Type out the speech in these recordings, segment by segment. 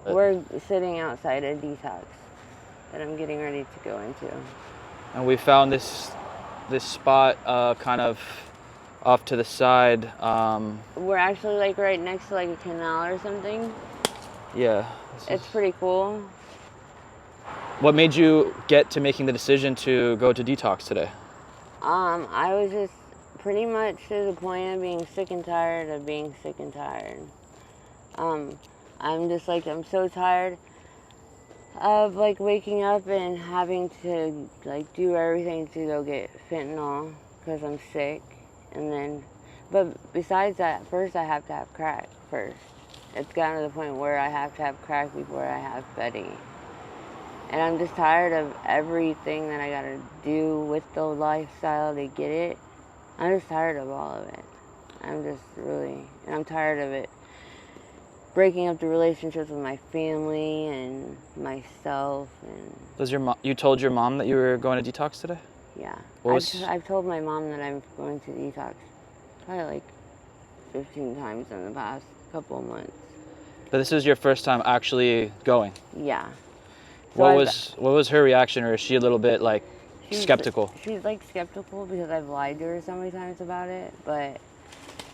We're sitting outside a detox that I'm getting ready to go into. And we found this spot kind of off to the side. We're actually like right next to like a canal or something. Yeah. It's pretty cool. What made you get to making the decision to go to Detox today? I was just pretty much to the point of being sick and tired of being sick and tired. I'm just like, I'm so tired of like waking up and having to like do everything to go get fentanyl because I'm sick. And then, but besides that, first I have to have crack first. It's gotten to the point where I have to have crack before I have Betty. And I'm just tired of everything that I gotta do with the lifestyle to get it. I'm just tired of all of it. And I'm tired of it breaking up the relationships with my family and myself. And You told your mom that you were going to Detox today? yeah, I've told my mom that I'm going to Detox probably like 15 times in the past couple of months. But this is your first time actually going? Yeah. So what was her reaction, or is she a little bit like skeptical? She's like skeptical because I've lied to her so many times about it, but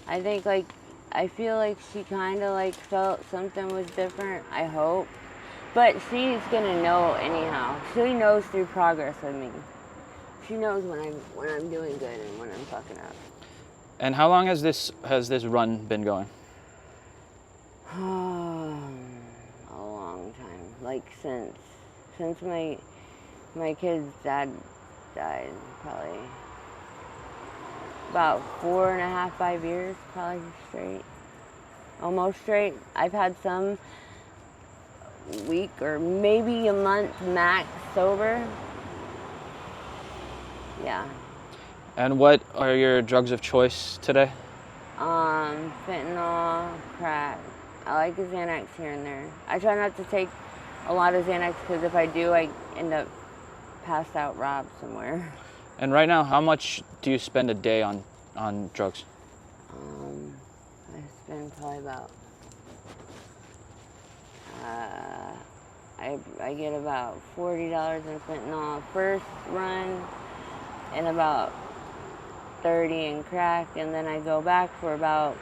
I think like I feel like she kind of like felt something was different. I hope, but she's gonna know anyhow. She knows through progress with me. She knows when I'm doing good and when I'm fucking up. And how long has this run been going? A long time, like since my kid's dad died, probably about 4.5, 5 years, probably straight, almost straight. I've had some week or maybe a month max sober. Yeah. And what are your drugs of choice today? Fentanyl, crack. I like a Xanax here and there. I try not to take a lot of Xanax because if I do, I end up passed out robbed somewhere. And right now, how much do you spend a day on drugs? I spend probably about, I get about $40 in fentanyl first run and about 30 in crack, and then I go back for about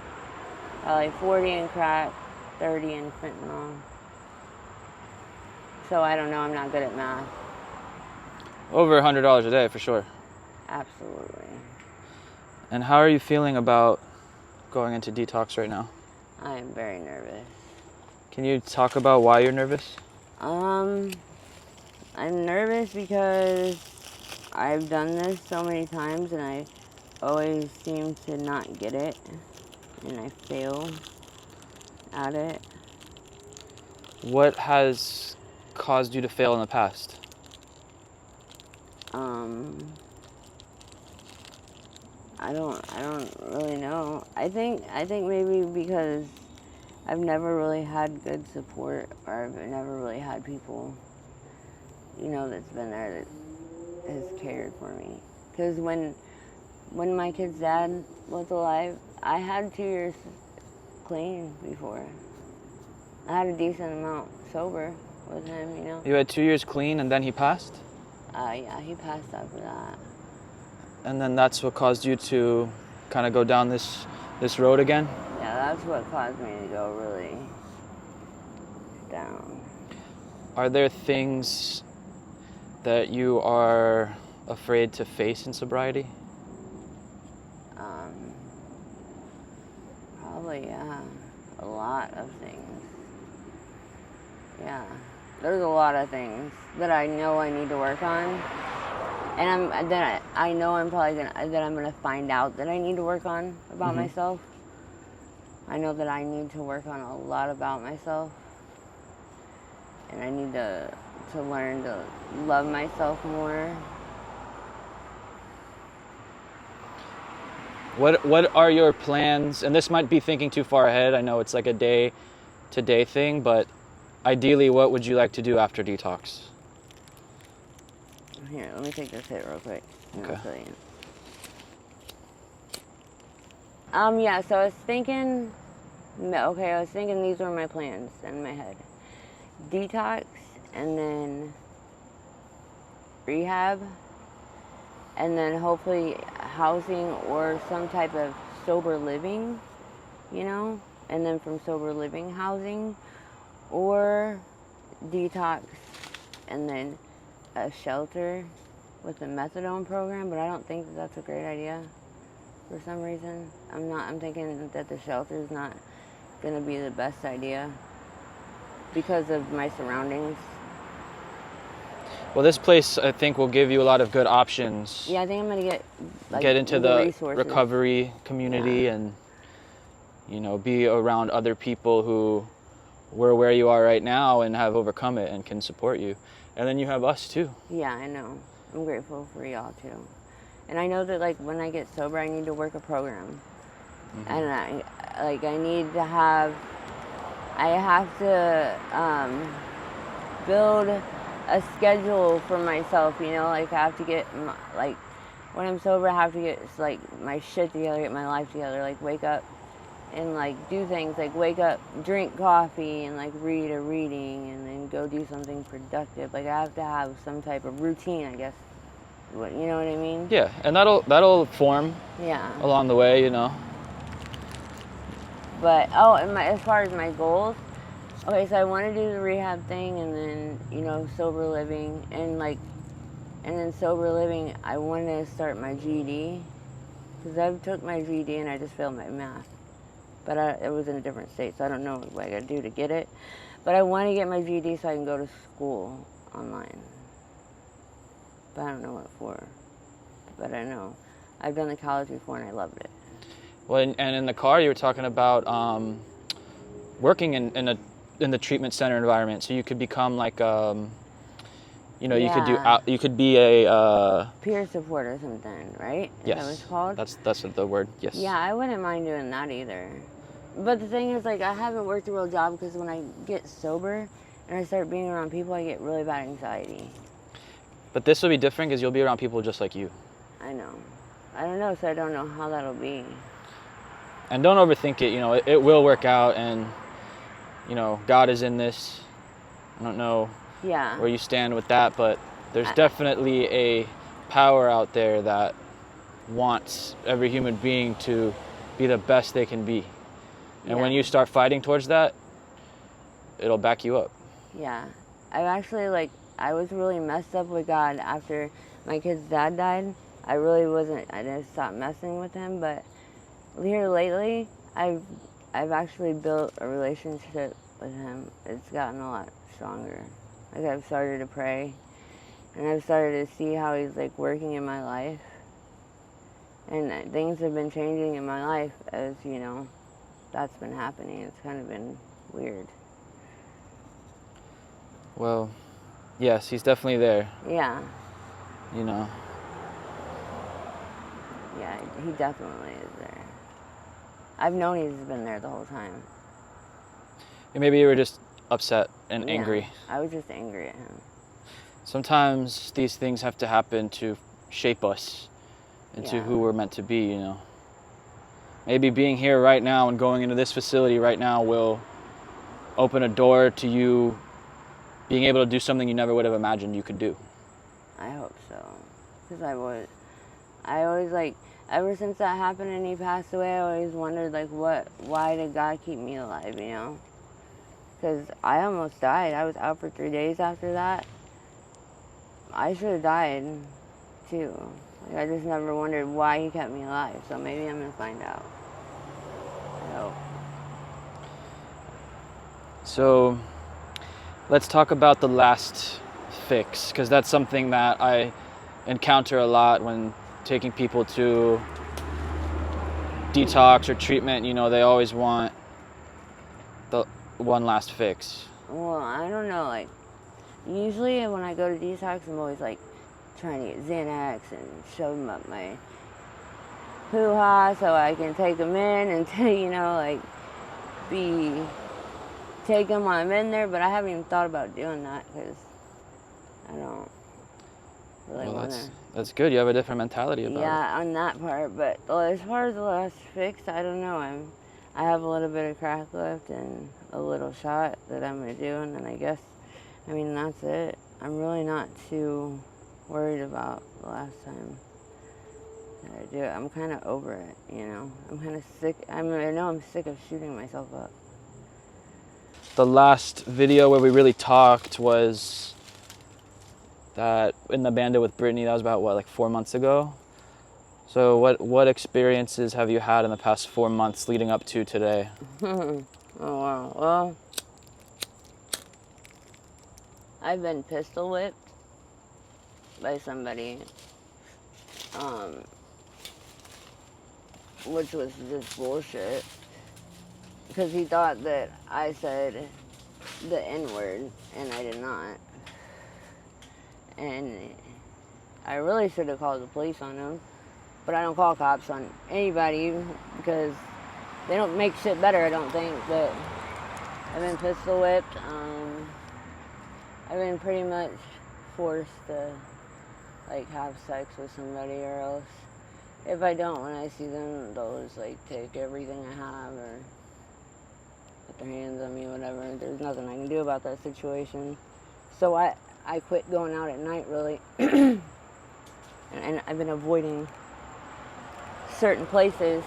probably 40 in crack, 30 in fentanyl. So I don't know, I'm not good at math. Over $100 a day for sure. Absolutely. And how are you feeling about going into Detox right now? I am very nervous. Can you talk about why you're nervous? I'm nervous because I've done this so many times and I always seem to not get it and I fail at it. What has caused you to fail in the past? I don't really know. I think maybe because I've never really had good support, or I've never really had people, that's been there that has cared for me. Because when my kid's dad was alive, I had 2 years clean before. I had a decent amount sober with him, You had 2 years clean and then he passed? Yeah, he passed after that. And then that's what caused you to kind of go down this road again? Yeah, that's what caused me to go really down. Are there things that you are afraid to face in sobriety? Probably, yeah. A lot of things. Yeah. There's a lot of things that I know I need to work on. And I know I'm gonna find out that I need to work on about myself. I know that I need to work on a lot about myself. And I need to learn to love myself more. What are your plans? And this might be thinking too far ahead. I know it's like a day-to-day thing, but ideally, what would you like to do after Detox? Here, let me take this hit real quick. Okay. I'll show you. Yeah, so I was thinking these were my plans in my head. detox, and then rehab, and then hopefully housing or some type of sober living, you know, and then from sober living housing, or detox, and then a shelter with a methadone program. But I don't think that that's a great idea for some reason. I'm thinking that the shelter is not going to be the best idea because of my surroundings. Well, this place I think will give you a lot of good options. Yeah, I think I'm going to get get into the resources. recovery community, and you know, be around other people who were where you are right now and have overcome it and can support you. And then you have us too. Yeah, I know. I'm grateful for y'all too. And I know that like when I get sober, I need to work a program. Mm-hmm. And I need to have, I have to build a schedule for myself, you know, like I have to get, like when I'm sober, I have to get like my shit together, get my life together, like wake up and like do things, like wake up, drink coffee, and like read a reading, and then go do something productive. Like I have to have some type of routine, I guess. You know what I mean? Yeah, and that'll form. Yeah. Along the way, you know. But and as far as my goals, okay, so I want to do the rehab thing, and then you know sober living, and then sober living. I want to start my GED because I took my GED and I just failed my math. But it was in a different state, so I don't know what I got to do to get it. But I want to get my GED so I can go to school online. But I don't know what for. But I know. I've done the college before and I loved it. Well, and in the car you were talking about working in the treatment center environment, so you could become like you know, you could be a peer support or something, right? Is yes, that what it's called? That's the word. Yes. Yeah, I wouldn't mind doing that either. But the thing is, like, I haven't worked a real job because when I get sober and I start being around people, I get really bad anxiety. But this will be different because you'll be around people just like you. I know. I don't know, so I don't know how that'll be. And don't overthink it. You know, it will work out, and you know, God is in this. I don't know where you stand with that, but there's definitely a power out there that wants every human being to be the best they can be. And when you start fighting towards that, it'll back you up. Yeah. I was really messed up with God after my kid's dad died. I didn't stop messing with him, but here lately, I've actually built a relationship with him. It's gotten a lot stronger. Like I've started to pray, and I've started to see how he's like working in my life. And things have been changing in my life as, you know, that's been happening. It's kind of been weird. Well, yes, he's definitely there. Yeah. You know. Yeah, he definitely is there. I've known he's been there the whole time. And maybe you were just upset and angry. I was just angry at him. Sometimes these things have to happen to shape us into who we're meant to be, you know. Maybe being here right now and going into this facility right now will open a door to you being able to do something you never would have imagined you could do. I hope so. Because I always like, ever since that happened and he passed away, I always wondered like why did God keep me alive, you know? Because I almost died. I was out for 3 days after that. I should have died too. Like, I just never wondered why he kept me alive. So maybe I'm going to find out. I hope. So let's talk about the last fix, because that's something that I encounter a lot when taking people to detox or treatment. You know, they always want the one last fix. Well, I don't know. Like, usually when I go to detox, I'm always like trying to get Xanax and shove them up my hoo-ha so I can take them in and, you know, like take them while I'm in there. But I haven't even thought about doing that because I don't really want to. That's good. You have a different mentality about it. Yeah, on that part. But as far as the last fix, I don't know. I have a little bit of crack left and a little shot that I'm going to do, and then I guess, I mean, that's it. I'm really not too worried about the last time that I do it. I'm kind of over it, you know. I'm kind of sick. I know I'm sick of shooting myself up. The last video where we really talked was that in the Bandit with Brittany. That was about, what, like 4 months ago? So what experiences have you had in the past 4 months leading up to today? Oh, wow. Well, I've been pistol whipped by somebody, which was just bullshit, because he thought that I said the N-word, and I did not. And I really should have called the police on him, but I don't call cops on anybody because they don't make shit better, I don't think. But I've been pistol whipped. I've been pretty much forced to like have sex with somebody, or else if I don't, when I see them, they'll just like take everything I have or put their hands on me, whatever. There's nothing I can do about that situation. So I quit going out at night, really. and I've been avoiding certain places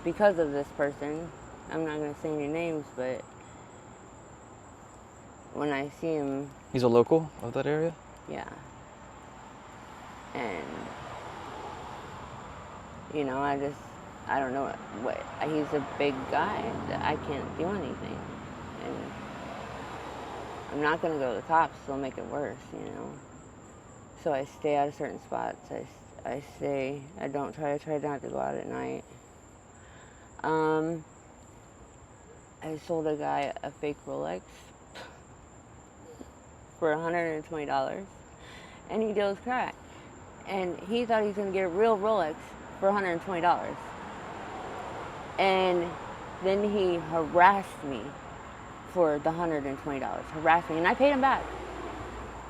because of this person. I'm not going to say any names, but when I see him... He's a local of that area? Yeah. And, you know, I don't know what, he's a big guy that I can't do anything. And I'm not going to go to the cops, they'll make it worse, you know. So I stay out of certain spots. I try not to go out at night. I sold a guy a fake Rolex for $120, and he deals crack. And he thought he was going to get a real Rolex for $120. And then he harassed me for the $120. Harassed me, and I paid him back.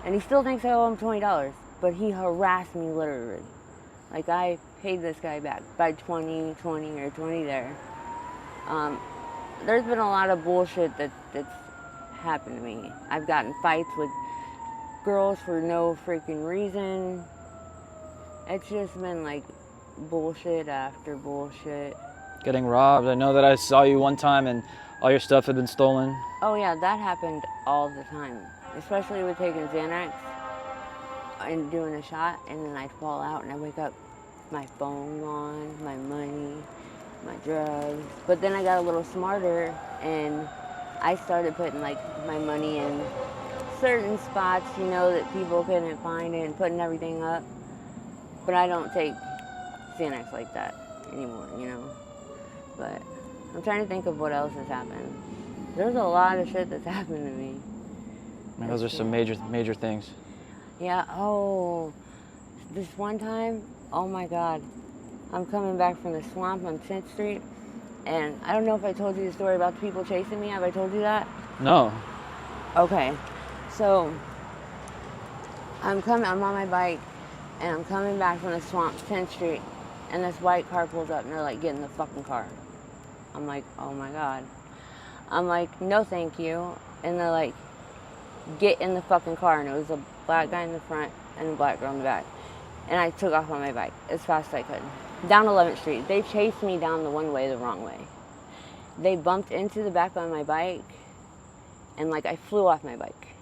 And he still thinks I owe him $20, but he harassed me literally. Like, I paid this guy back by 20 there. There's been a lot of bullshit that's happened to me. I've gotten fights with girls for no freaking reason. It's just been like bullshit after bullshit. Getting robbed. I know that I saw you one time and all your stuff had been stolen. Oh yeah, that happened all the time. Especially with taking Xanax and doing a shot, and then I'd fall out and I wake up, my phone gone, my money, my drugs. But then I got a little smarter and I started putting like my money in certain spots, you know, that people couldn't find it, and putting everything up. But I don't take Xanax like that anymore, you know. But I'm trying to think of what else has happened. There's a lot of shit that's happened to me. And those are some major things. Yeah, oh, this one time, oh my God. I'm coming back from the swamp on 10th Street, and I don't know if I told you the story about the people chasing me. Have I told you that? No. Okay, so I'm on my bike, and I'm coming back from the swamp, 10th Street, and this white car pulls up, and they're like, get in the fucking car. I'm like, oh my God. I'm like, no thank you. And they're like, get in the fucking car. And it was a black guy in the front and a black girl in the back. And I took off on my bike as fast as I could. Down 11th Street. They chased me down the one way the wrong way. They bumped into the back of my bike, and like I flew off my bike.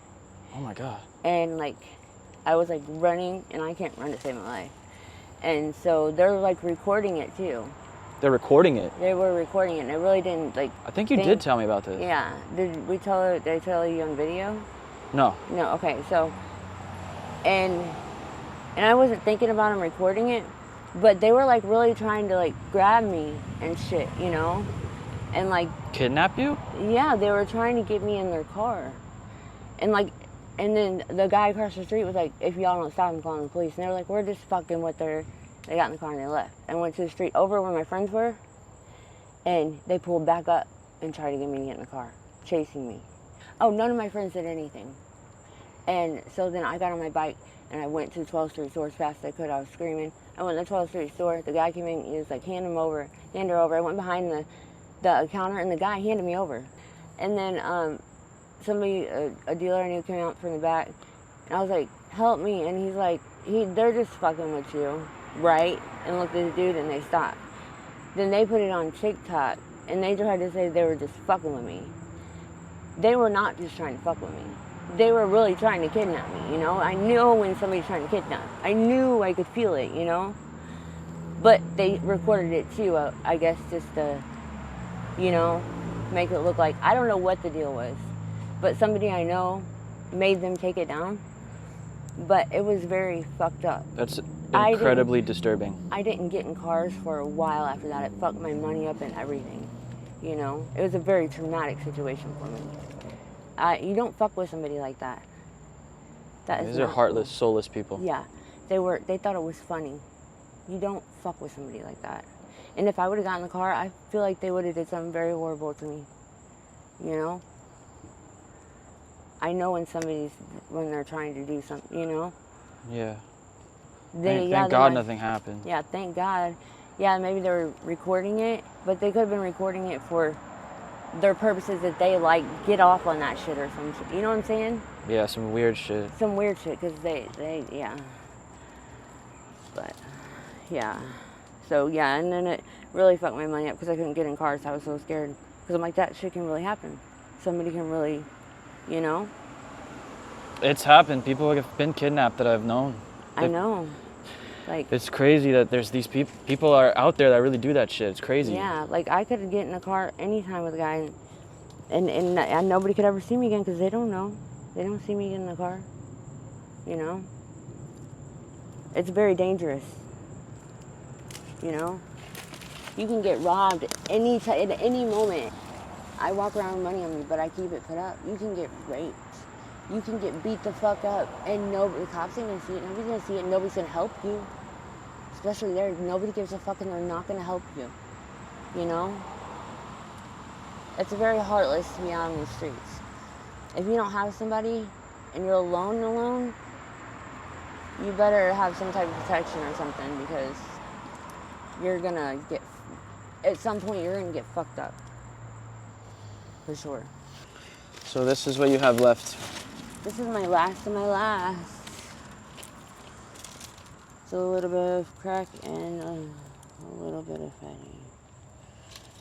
Oh my God. And like I was like running, and I can't run to save my life. And so they're like recording it too. They're recording it? They were recording it, and it really didn't like... I think you did tell me about this. Yeah. Did I tell you on video? No. No, okay, so... And I wasn't thinking about them recording it, but they were like really trying to like grab me and shit, you know? And like... Kidnap you? Yeah, they were trying to get me in their car. And like... And then the guy across the street was like, if y'all don't stop, I'm calling the police. And they were like, we're just fucking with their... They got in the car and they left. And went to the street over where my friends were. And they pulled back up and tried to get me to get in the car. Chasing me. Oh, none of my friends did anything. And so then I got on my bike and I went to the 12th Street store as fast as I could. I was screaming. I went to the 12th Street store. The guy came in. He was like, hand her over. I went behind the counter, and the guy handed me over. And then somebody, a dealer I knew, came out from the back, and I was like, help me. And he's like, they're just fucking with you, right? And looked at the dude, and they stopped. Then they put it on TikTok, and they tried to say they were just fucking with me. They were not just trying to fuck with me. They were really trying to kidnap me, you know? I knew when somebody's trying to kidnap. I knew, I could feel it, you know? But they recorded it too, I guess, just to, you know, make it look like, I don't know what the deal was, but somebody I know made them take it down. But it was very fucked up. That's incredibly disturbing. I didn't get in cars for a while after that. It fucked my money up and everything, you know? It was a very traumatic situation for me. You don't fuck with somebody like that. These are heartless, soulless people. Yeah, they thought it was funny. You don't fuck with somebody like that. And if I would have gotten in the car, I feel like they would have did something very horrible to me. You know? I know when they're trying to do something, you know? Yeah. Thank God nothing happened. Yeah, thank God. Yeah, maybe they were recording it, but they could have been recording it for their purposes that they, like, get off on that shit or some shit. You know what I'm saying? Yeah, some weird shit. Some weird shit, because they, yeah. But, yeah. So, yeah, and then it really fucked my money up because I couldn't get in cars. I was so scared. Because I'm like, that shit can really happen. Somebody can really, you know? It's happened. People have been kidnapped that I've known. I know. Like, it's crazy that there's these people are out there that really do that shit. It's crazy. Yeah, like I could get in a car anytime with a guy, and nobody could ever see me again because they don't know. They don't see me get in the car. You know? It's very dangerous. You know? You can get robbed at any moment. I walk around with money on me, but I keep it put up. You can get raped. You can get beat the fuck up, and the cops ain't gonna see it. Nobody's gonna see it. Nobody's gonna help you. Especially there, nobody gives a fuck, and they're not gonna help you. You know? It's very heartless to be out on the streets. If you don't have somebody, and you're alone, you better have some type of protection or something, because you're gonna get, at some point, you're gonna get fucked up. For sure. So this is what you have left. This is my last of my last. It's a little bit of crack and a little bit of fatty.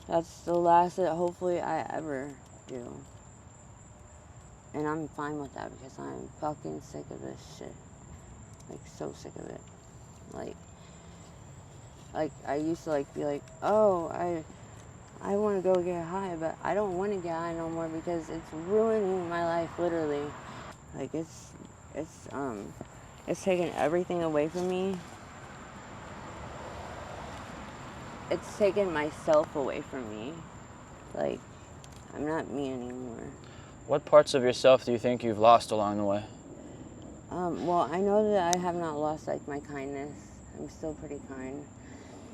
That's the last that hopefully I ever do. And I'm fine with that because I'm fucking sick of this shit. Like, so sick of it. Like I used to like be like, oh, I want to go get high, but I don't want to get high no more because it's ruining my life, literally. Like, it's taken everything away from me. It's taken myself away from me. Like, I'm not me anymore. What parts of yourself do you think you've lost along the way? Well, I know that I have not lost, like, my kindness. I'm still pretty kind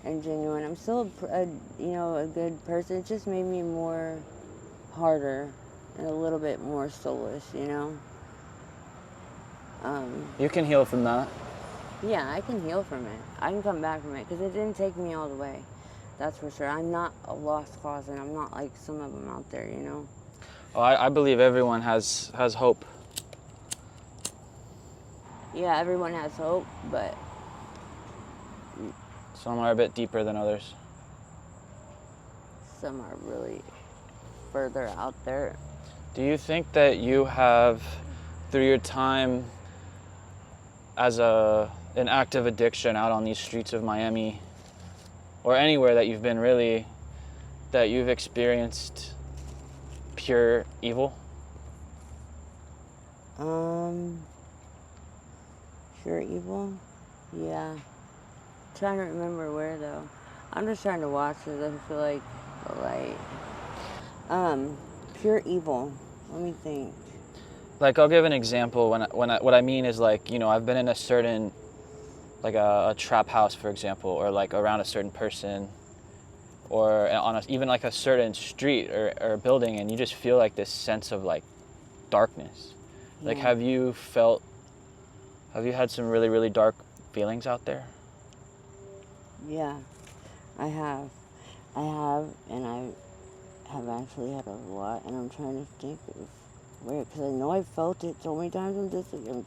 and genuine. I'm still a good person. It just made me more harder and a little bit more soulless, you know? You can heal from that. Yeah, I can heal from it. I can come back from it because it didn't take me all the way. That's for sure. I'm not a lost cause, and I'm not like some of them out there, you know? Oh, I believe everyone has hope. Yeah, everyone has hope, but some are a bit deeper than others. Some are really further out there. Do you think that you have, through your time as an active addiction out on these streets of Miami, or anywhere that you've been really, that you've experienced pure evil? Pure evil? Yeah. Trying to remember where though. I'm just trying to watch it. I feel like the light. Pure evil. Let me think. Like, I'll give an example. What I mean is, like, you know, I've been in a certain, like a trap house, for example, or like around a certain person, or on even like a certain street or building, and you just feel like this sense of like darkness. Yeah. Like, have you had some really, really dark feelings out there? Yeah, I have, and have actually had a lot, and I'm trying to think of where, because I know I've felt it so many times.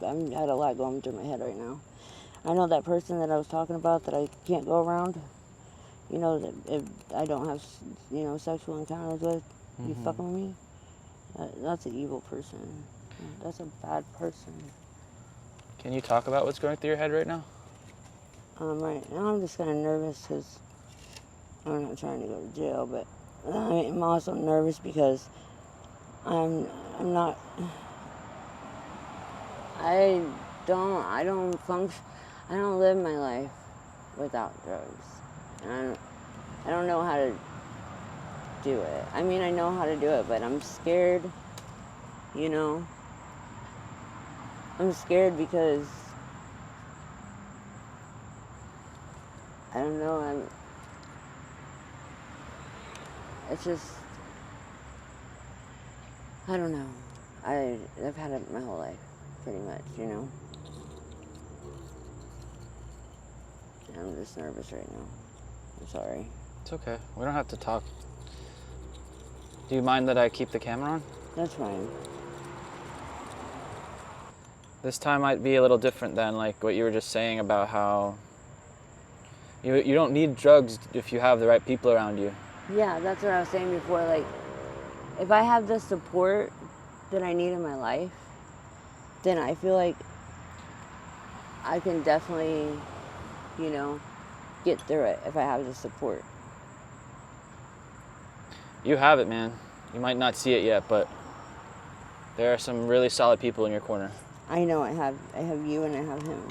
I'm had a lot going through my head right now. I know that person that I was talking about that I can't go around, you know, that if I don't have, you know, sexual encounters with, you fucking with me? That's an evil person. That's a bad person. Can you talk about what's going through your head right now? Right now I'm just kind of nervous because I'm not trying to go to jail, but I'm also nervous because I'm not, I don't function, I don't live my life without drugs. And I don't know how to do it. I mean, I know how to do it, but I'm scared, you know. I'm scared because, I don't know, it's just, I don't know. I've had it my whole life, pretty much, you know. I'm just nervous right now. I'm sorry. It's okay. We don't have to talk. Do you mind that I keep the camera on? That's fine. This time might be a little different than like what you were just saying about how you don't need drugs if you have the right people around you. Yeah, that's what I was saying before. Like, if I have the support that I need in my life, then I feel like I can definitely, you know, get through it if I have the support. You have it, man. You might not see it yet, but there are some really solid people in your corner. I know I have you and I have him.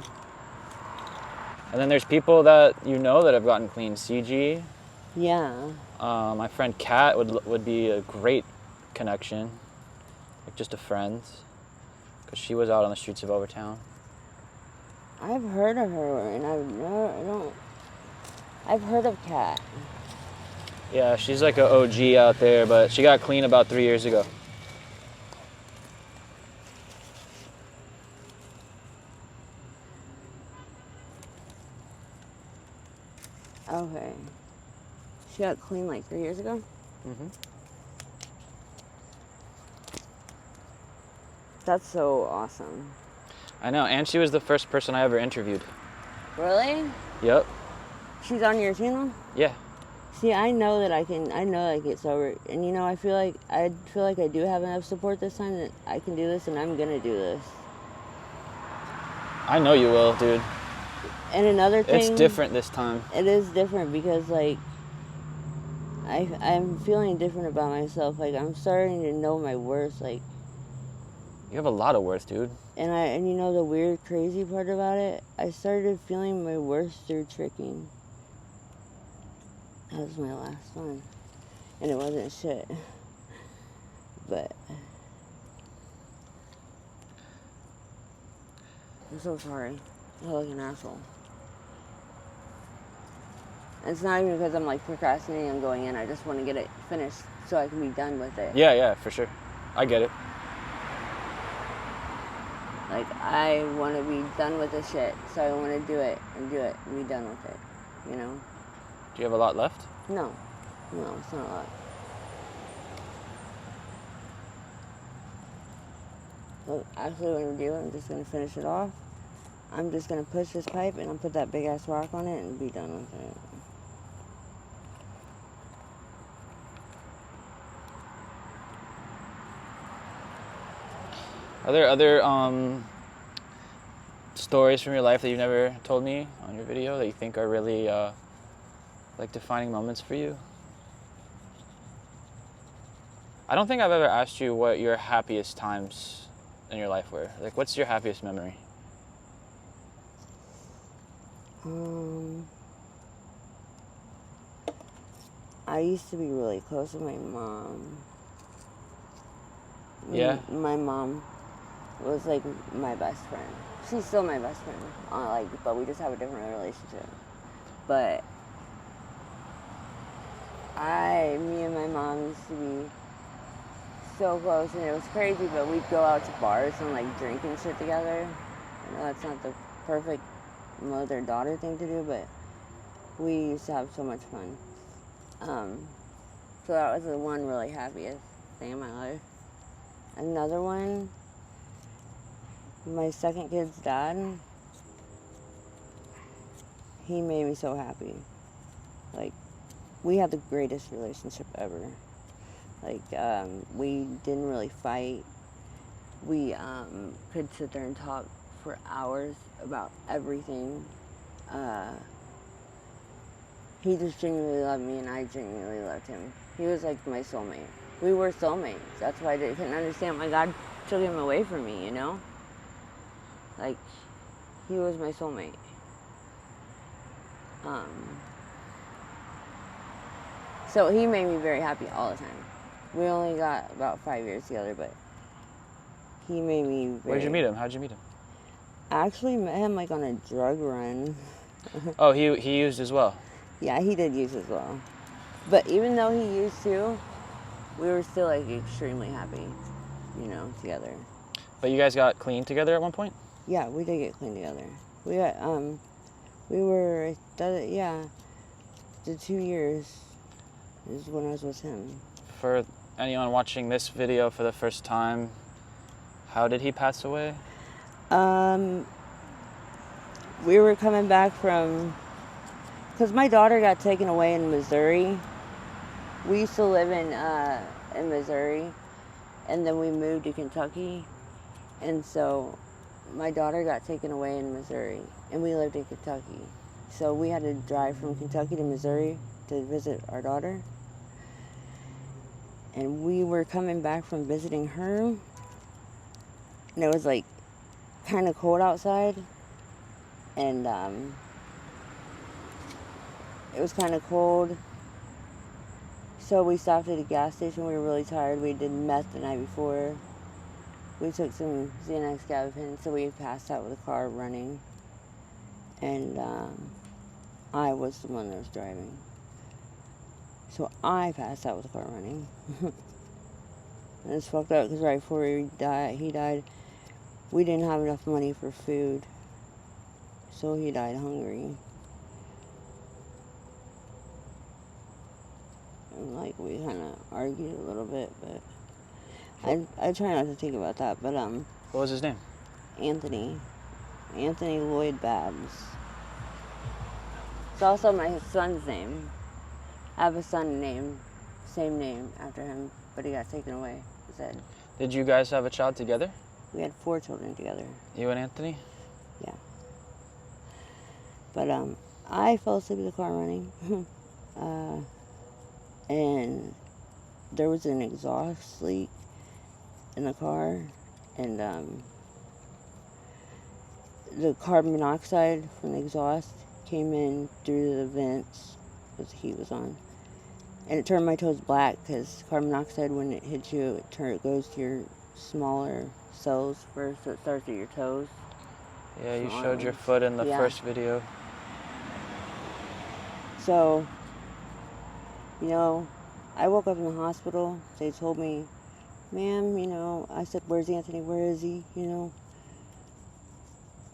And then there's people that you know that have gotten clean. CG. Yeah. My friend Kat would be a great connection, like just a friend, because she was out on the streets of Overtown. I've heard of her, and I've heard of Kat. Yeah, she's like an OG out there, but she got clean about 3 years ago. Okay. She got clean like 3 years ago? Mm-hmm. That's so awesome. I know, and she was the first person I ever interviewed. Really? Yep. She's on your channel? Yeah. See, I know that I get sober, and you know, I feel like I do have enough support this time that I can do this, and I'm gonna do this. I know you will, dude. And another thing, it's different this time. It is different because, like, I'm feeling different about myself. Like, I'm starting to know my worth. Like, you have a lot of worth, dude. And you know the weird, crazy part about it? I started feeling my worth through tricking. That was my last one. And it wasn't shit. But I'm so sorry. I feel like an asshole. And it's not even because I'm like procrastinating on going in. I just want to get it finished so I can be done with it. Yeah, for sure. I get it. Like, I want to be done with this shit, so I want to do it and be done with it, you know? Do you have a lot left? No, it's not a lot. So actually what I'm doing, I'm just going to finish it off. I'm just going to push this pipe and I'll put that big ass rock on it and be done with it. Are there other stories from your life that you've never told me on your video that you think are really like defining moments for you? I don't think I've ever asked you what your happiest times in your life were. Like, what's your happiest memory? I used to be really close with my mom. Yeah? My mom was like my best friend. She's still my best friend. But we just have a different relationship. But me and my mom used to be so close, and it was crazy, but we'd go out to bars and like drink and shit together. I know that's not the perfect mother-daughter thing to do, but we used to have so much fun. So that was the one really happiest thing in my life. Another one, my second kid's dad, he made me so happy. Like, we had the greatest relationship ever. Like, we didn't really fight. We could sit there and talk for hours about everything. He just genuinely loved me, and I genuinely loved him. He was like my soulmate. We were soulmates. That's why I couldn't understand why God took him away from me, you know? Like, he was my soulmate. So he made me very happy all the time. We only got about 5 years together, but he made me very... Where'd you meet him? How'd you meet him? I actually met him like on a drug run. Oh, he used as well? Yeah, he did use as well. But even though he used to, we were still like extremely happy, you know, together. But you guys got clean together at one point? Yeah, we did get clean together. We got, the 2 years is when I was with him. For anyone watching this video for the first time, how did he pass away? We were coming back from, because my daughter got taken away in Missouri. We used to live in Missouri, and then we moved to Kentucky. And so my daughter got taken away in Missouri, and we lived in Kentucky. So we had to drive from Kentucky to Missouri to visit our daughter. And we were coming back from visiting her, and it was like kind of cold outside, and it was kind of cold. So we stopped at a gas station. We were really tired. We did meth the night before. We took some Xanax gabapentin, so we passed out with the car running. And I was the one that was driving. So I passed out with the car running. And it's fucked up because right before he died, we didn't have enough money for food. So he died hungry. And like we kind of argued a little bit, but I try not to think about that. But what was his name? Anthony Lloyd Babs. It's also my son's name. I have a son named same name after him, but he got taken away. He said. Did you guys have a child together? We had 4 children together. You and Anthony? Yeah. But I fell asleep in the car running, and there was an exhaust leak in the car, and the carbon monoxide from the exhaust came in through the vents because the heat was on, and it turned my toes black because carbon monoxide, when it hits you, it goes to your smaller cells first, so it starts at your toes. Yeah, you showed your foot in the first video. So, you know, I woke up in the hospital. They told me, ma'am, you know, I said, where's Anthony? Where is he? You know,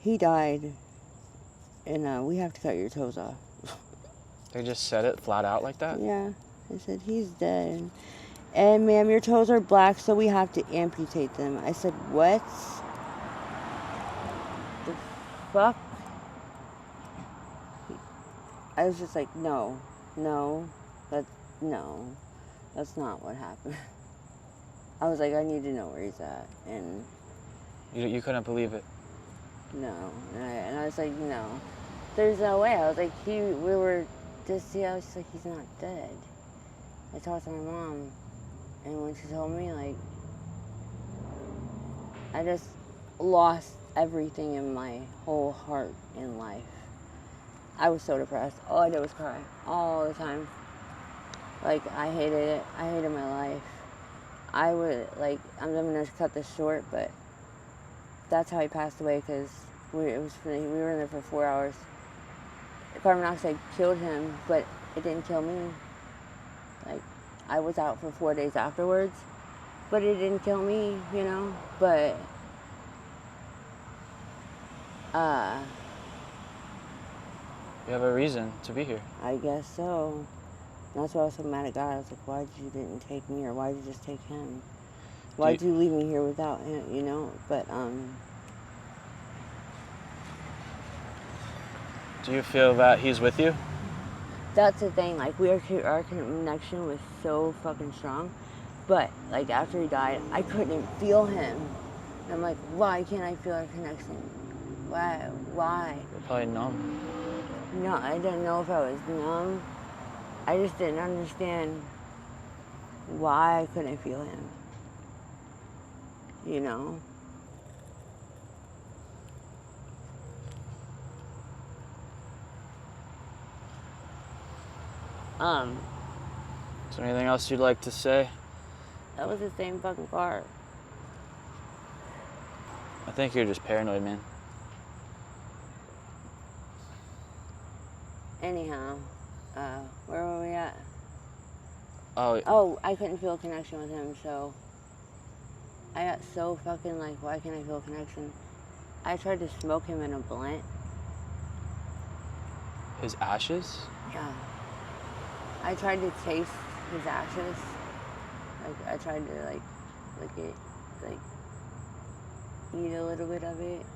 he died, and we have to cut your toes off. They just said it flat out like that? Yeah. They said, he's dead. And ma'am, your toes are black, so we have to amputate them. I said, what? The fuck? I was just like, no, that's not what happened. I was like, I need to know where he's at, and you couldn't believe it. No, and I was like, no, there's no way. I was like, I was just like, he's not dead. I talked to my mom, and when she told me, like, I just lost everything in my whole heart in life. I was so depressed. All I did was cry all the time. Like, I hated it. I hated my life. I would, like, I'm going to cut this short, but that's how he passed away, because we were in there for 4 hours. The carbon monoxide killed him, but it didn't kill me. Like, I was out for 4 days afterwards, but it didn't kill me, you know? But, you have a reason to be here. I guess so. that's why I was so mad at God. I was like, why did you didn't take me, or why did you just take him? Why did you leave me here without him, you know? But, do you feel that he's with you? That's the thing, like, our connection was so fucking strong, but, like, after he died, I couldn't feel him. And I'm like, why can't I feel our connection? Why? You're probably numb. No, I didn't know if I was numb. I just didn't understand why I couldn't feel him. You know? Is there anything else you'd like to say? That was the same fucking car. I think you're just paranoid, man. Anyhow, where were we at? Oh, I couldn't feel a connection with him, so I got so fucking like, why can't I feel a connection? I tried to smoke him in a blunt. his ashes? Yeah. I tried to taste his ashes. Like, I tried to, like, lick it, like, eat a little bit of it.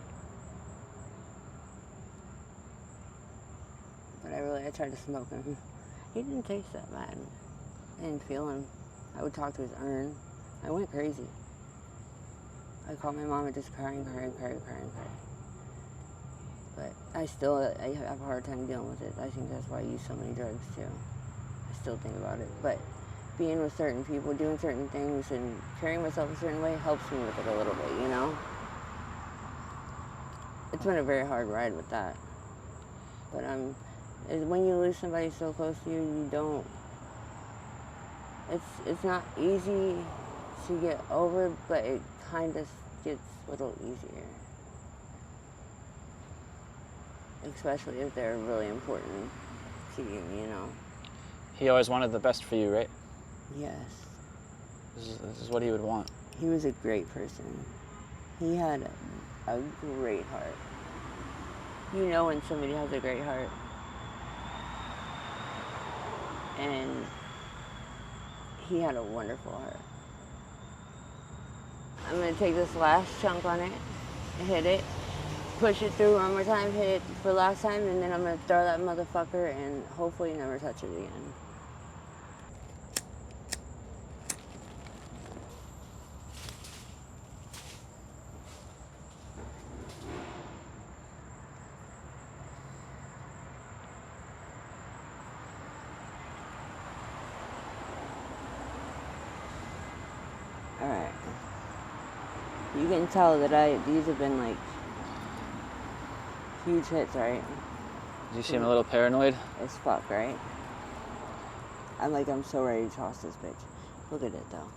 But I tried to smoke him. He didn't taste that bad. I didn't feel him. I would talk to his urn. I went crazy. I called my mom and just crying. But I have a hard time dealing with it. I think that's why I use so many drugs too. I still think about it. But being with certain people, doing certain things, and carrying myself a certain way helps me with it a little bit, you know? It's been a very hard ride with that. But when you lose somebody so close to you, you don't, it's not easy to get over, but it kind of gets a little easier. Especially if they're really important to you, you know? He always wanted the best for you, right? Yes. This is what he would want. He was a great person. He had a great heart. You know when somebody has a great heart. And he had a wonderful heart. I'm going to take this last chunk on it, hit it, push it through one more time, hit it for last time, and then I'm going to throw that motherfucker and hopefully never touch it again. Alright. You can tell that these have been like huge hits, right? You seem a little paranoid? As fuck, right? I'm so ready to toss this bitch. Look at it though.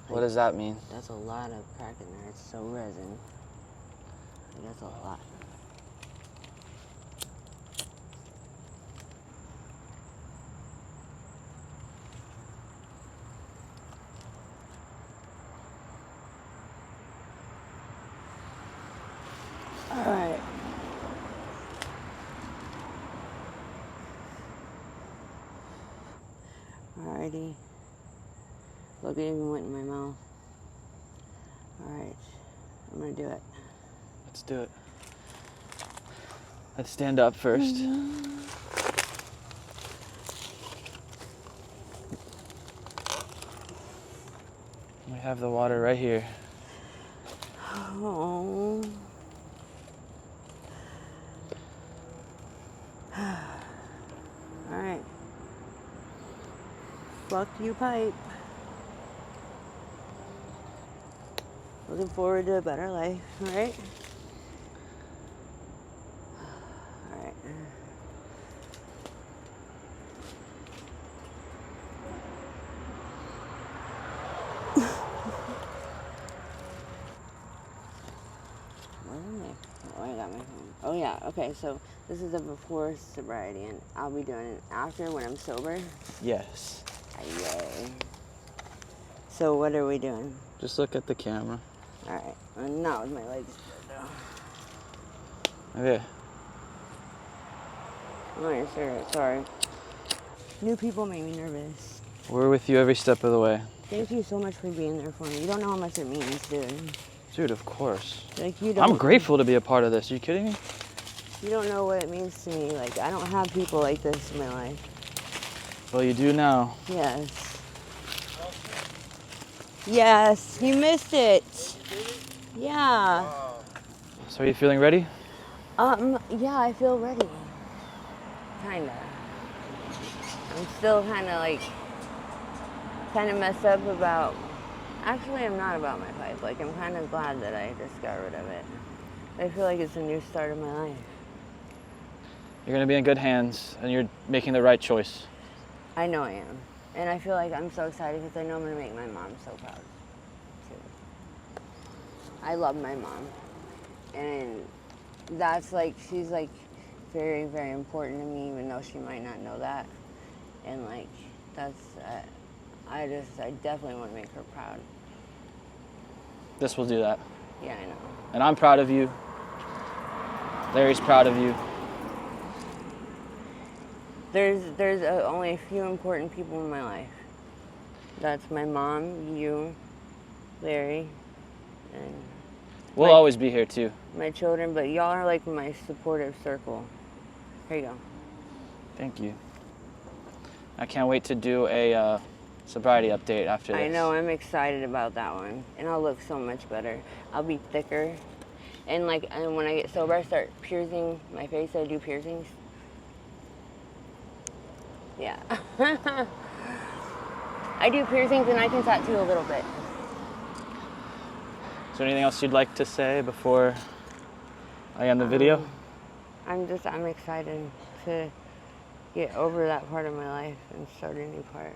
What does that mean? That's a lot of crack in there. It's so resin. That's a lot. Alright. Alrighty. Look, it even went in my mouth. Alright. I'm gonna do it. Let's do it. Let's stand up first. We have the water right here. Oh. Alright. Fuck you, pipe. Looking forward to a better life, right? Alright. Oh, I got my phone. Oh yeah, okay, so this is a before sobriety, and I'll be doing it after when I'm sober. Yes. Yay. So what are we doing? Just look at the camera. Alright, not with my legs spread though. Okay. Oh, you're serious, sorry. New people make me nervous. We're with you every step of the way. Thank you so much for being there for me. You don't know how much it means, dude. Dude, of course. Like, you don't. I'm grateful to be a part of this. Are you kidding me? You don't know what it means to me. Like, I don't have people like this in my life. Well, you do now. Yes. Yes, you missed it. Yeah. So are you feeling ready? Yeah, I feel ready. Kinda. I'm still kinda messed up about, actually I'm not about my pipe. Like, I'm kinda glad that I just got rid of it. I feel like it's a new start of my life. You're gonna be in good hands, and you're making the right choice. I know I am. And I feel like I'm so excited because I know I'm gonna make my mom so proud, too. I love my mom. And that's like, she's like very, very important to me, even though she might not know that. And like, that's, I definitely want to make her proud. This will do that. Yeah, I know. And I'm proud of you. Larry's proud of you. There's only a few important people in my life. That's my mom, you, Larry, and we'll always be here too. My children, but y'all are like my supportive circle. Here you go. Thank you. I can't wait to do a sobriety update after this. I know, I'm excited about that one. And I'll look so much better. I'll be thicker. And when I get sober, I start piercing my face. I do piercings. Yeah. I do piercings and I can tattoo a little bit. Is there anything else you'd like to say before I end the video? I'm excited to get over that part of my life and start a new part.